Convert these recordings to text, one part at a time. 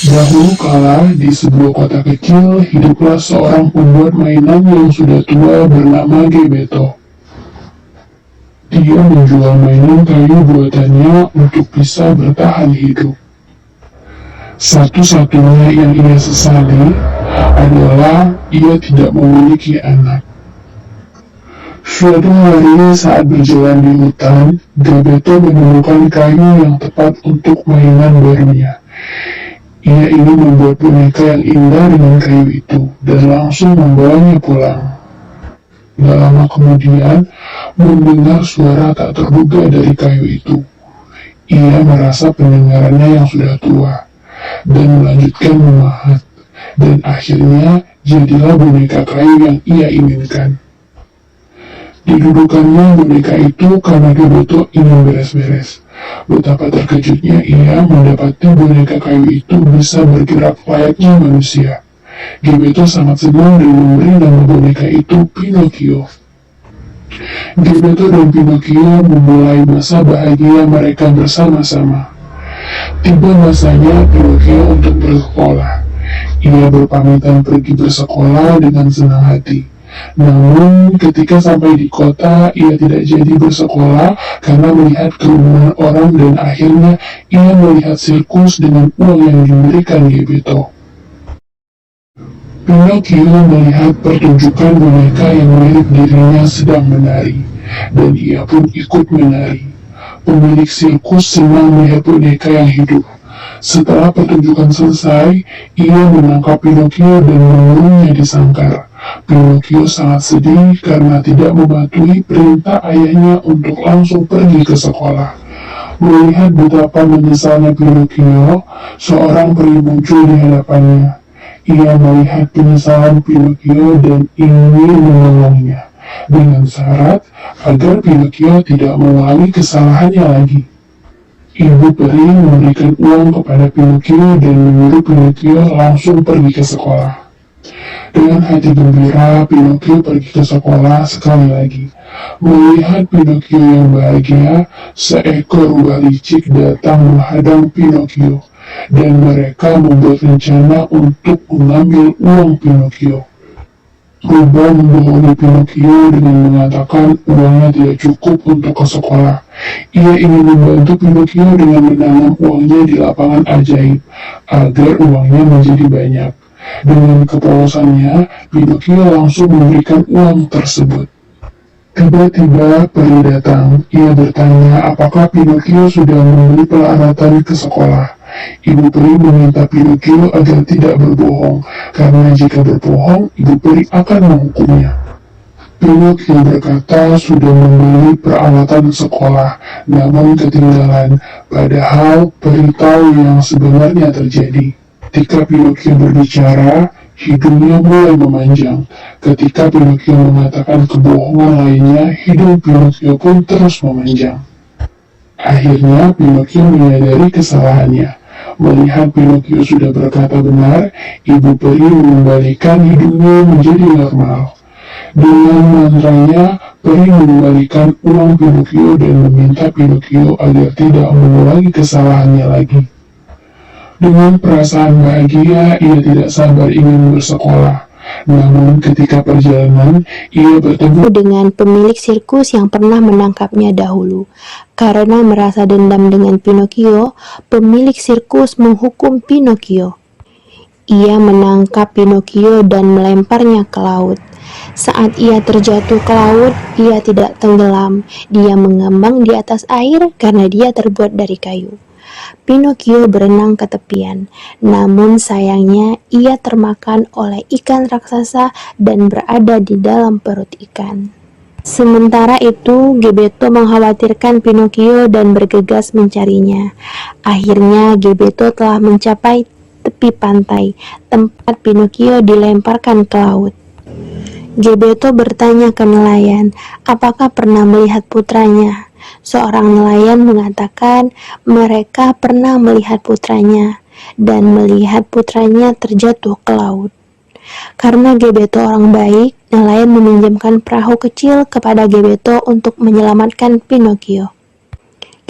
Dahulu kala, di sebuah kota kecil, hiduplah seorang pembuat mainan yang sudah tua bernama Gebeto. Dia menjual mainan kayu buatannya untuk bisa bertahan hidup. Satu-satunya yang ia sesali adalah ia tidak memiliki anak. Suatu hari saat berjalan di hutan, Gebeto menemukan kayu yang tepat untuk mainan barunya. Ia ingin membuat boneka yang indah dengan kayu itu dan langsung membawanya pulang. Gak lama kemudian, mendengar suara tak terduga dari kayu itu. Ia merasa pendengarannya yang sudah tua dan melanjutkan memahat. Dan akhirnya jadilah boneka kayu yang ia inginkan. Didudukannya boneka itu karena Gebeto ingin beres-beres. Betapa terkejutnya ia mendapati boneka kayu itu bisa bergerak layaknya manusia. Gebeto sangat senang dan memberi nama boneka itu Pinocchio. Gebeto dan Pinocchio memulai masa bahagia mereka bersama-sama. Tiba masanya Pinocchio untuk bersekolah. Ia berpamitan pergi bersekolah dengan senang hati. Namun, ketika sampai di kota, ia tidak jadi bersekolah karena melihat kerumunan orang dan akhirnya ia melihat sirkus dengan uang yang diberikan Gebeto. Pinocchio melihat pertunjukan boneka yang mirip dirinya sedang menari, dan ia pun ikut menari. Pemilik sirkus senang melihat boneka yang hidup. Setelah pertunjukan selesai, ia menangkap Pinocchio dan mengurungnya di sangkar. Pinocchio sangat sedih karena tidak mematuhi perintah ayahnya untuk langsung pergi ke sekolah. Melihat betapa menyesalnya Pinocchio, seorang peri muncul di hadapannya. Ia melihat penyesalan Pinocchio dan ingin menolongnya, dengan syarat agar Pinocchio tidak mengulangi kesalahannya lagi. Ibu peri memberikan uang kepada Pinocchio dan menyuruh Pinocchio langsung pergi ke sekolah. Dengan hati gembira, Pinocchio pergi ke sekolah sekali lagi. Melihat Pinocchio yang bahagia, seekor rubah licik datang menghadang Pinocchio, dan mereka membuat rencana untuk mengambil uang Pinocchio. Rubah membohongi Pinocchio dengan mengatakan uangnya tidak cukup untuk ke sekolah. Ia ingin membantu Pinocchio dengan menanam uangnya di lapangan ajaib, agar uangnya menjadi banyak. Dengan kepolosannya, Pinocchio langsung memberikan uang tersebut. Tiba-tiba peri datang. Ia bertanya apakah Pinocchio sudah membeli peralatan ke sekolah. Ibu peri meminta Pinocchio agar tidak berbohong, karena jika berbohong, ibu peri akan menghukumnya. Pinocchio berkata sudah membeli peralatan sekolah, namun ketinggalan, padahal peri tahu yang sebenarnya terjadi. Ketika Pinocchio berbicara, hidungnya mulai memanjang. Ketika Pinocchio mengatakan kebohongan lainnya, hidung Pinocchio pun terus memanjang. Akhirnya Pinocchio menyadari kesalahannya. Melihat Pinocchio sudah berkata benar, ibu peri mengembalikan hidungnya menjadi normal. Dengan mantranya, peri mengembalikan uang Pinocchio dan meminta Pinocchio agar tidak mengulangi kesalahannya lagi. Dengan perasaan bahagia, ia tidak sabar ingin bersekolah. Namun ketika perjalanan, ia bertemu dengan pemilik sirkus yang pernah menangkapnya dahulu. Karena merasa dendam dengan Pinocchio, pemilik sirkus menghukum Pinocchio. Ia menangkap Pinocchio dan melemparnya ke laut. Saat ia terjatuh ke laut, ia tidak tenggelam. Dia mengambang di atas air karena dia terbuat dari kayu. Pinocchio berenang ke tepian, namun sayangnya ia termakan oleh ikan raksasa dan berada di dalam perut ikan. Sementara itu, Gebeto mengkhawatirkan Pinocchio dan bergegas mencarinya. Akhirnya, Gebeto telah mencapai tepi pantai, tempat Pinocchio dilemparkan ke laut. Gebeto bertanya ke nelayan, apakah pernah melihat putranya? Seorang nelayan mengatakan mereka pernah melihat putranya dan melihat putranya terjatuh ke laut. Karena Gebeto orang baik, nelayan meminjamkan perahu kecil kepada Gebeto untuk menyelamatkan Pinocchio.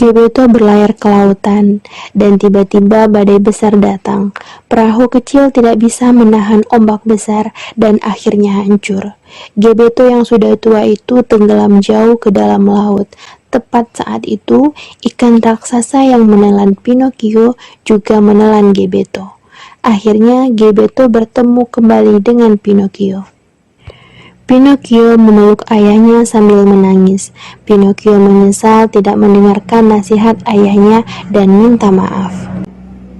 Gebeto berlayar ke lautan, dan tiba-tiba badai besar datang. Perahu kecil tidak bisa menahan ombak besar dan akhirnya hancur. Gebeto yang sudah tua itu tenggelam jauh ke dalam laut. Tepat saat itu, ikan raksasa yang menelan Pinocchio juga menelan Gebeto. Akhirnya Gebeto bertemu kembali dengan Pinocchio. Pinocchio memeluk ayahnya sambil menangis. Pinocchio menyesal tidak mendengarkan nasihat ayahnya dan minta maaf.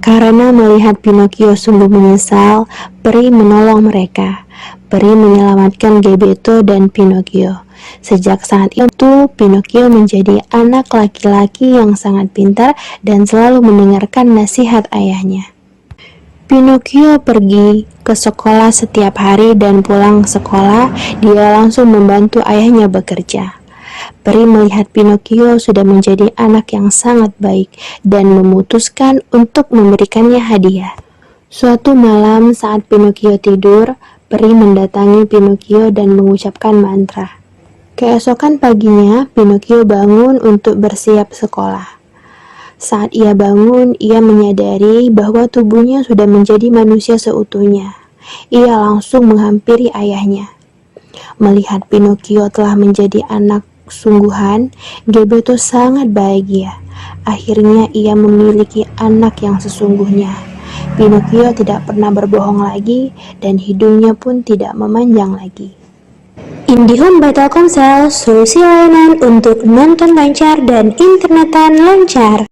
Karena melihat Pinocchio sungguh menyesal, peri menolong mereka. Peri menyelamatkan Gebeto dan Pinocchio. Sejak saat itu, Pinocchio menjadi anak laki-laki yang sangat pintar dan selalu mendengarkan nasihat ayahnya. Pinocchio pergi ke sekolah setiap hari dan pulang sekolah, dia langsung membantu ayahnya bekerja. Peri melihat Pinocchio sudah menjadi anak yang sangat baik dan memutuskan untuk memberikannya hadiah. Suatu malam saat Pinocchio tidur, peri mendatangi Pinocchio dan mengucapkan mantra. Keesokan paginya, Pinocchio bangun untuk bersiap sekolah. Saat ia bangun, ia menyadari bahwa tubuhnya sudah menjadi manusia seutuhnya. Ia langsung menghampiri ayahnya. Melihat Pinocchio telah menjadi anak sungguhan, Gebeto sangat bahagia. Akhirnya ia memiliki anak yang sesungguhnya. Pinocchio tidak pernah berbohong lagi dan hidungnya pun tidak memanjang lagi. IndiHome by Telkomsel, solusi layanan untuk nonton lancar dan internetan lancar.